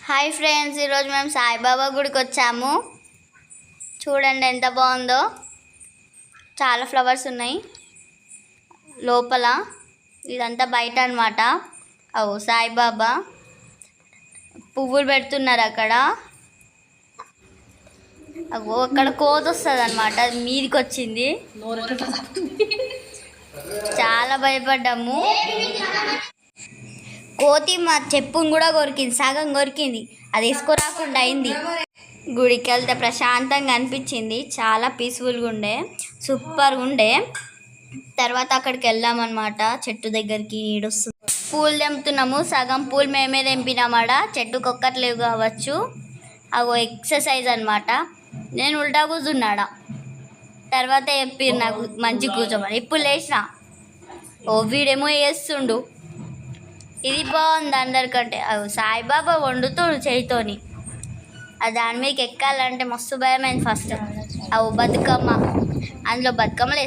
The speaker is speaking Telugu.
హాయ్ ఫ్రెండ్స్, ఈరోజు మేము సాయిబాబా గుడికి వచ్చాము. చూడండి ఎంత బాగుందో. చాలా ఫ్లవర్స్ ఉన్నాయి లోపల. ఇదంతా బయట అన్నమాట. అవు సాయిబాబా పువ్వులు పెడుతున్నారు అక్కడ. అగో అక్కడ కోత వస్తుంది అనమాట, అది మీదికి వచ్చింది. చాలా భయపడ్డాము. కోతి మా చెప్పును కూడా కొరికింది, సగం కొరికింది. అది వేసుకోరాకుండా అయింది. గుడికి వెళ్తే ప్రశాంతంగా అనిపించింది. చాలా పీస్ఫుల్గా ఉండే, సూపర్గా ఉండే. తర్వాత అక్కడికి వెళ్ళామన్నమాట. చెట్టు దగ్గరికి ఈడొస్తుంది. పూలు తెంపుతున్నాము. సగం పూలు మేమే తెంపినామాడ. చెట్టుకు ఒక్కట్లేవు కావచ్చు. అగో ఎక్సర్సైజ్ అనమాట. నేను ఉల్టా కూర్చున్నాడా. తర్వాత చెప్పారు నాకు మంచి కూర్చోమని. ఇప్పుడు లేచిన వీడేమో వేస్తుండు. ఇది బాగుంది అందరికంటే. అవి సాయిబాబా వండుతుడు చేయితోని. దాని మీదకి ఎక్కాలంటే మస్తు భయమైంది ఫస్ట్. అవు బతుకమ్మ, అందులో బతుకమ్మలు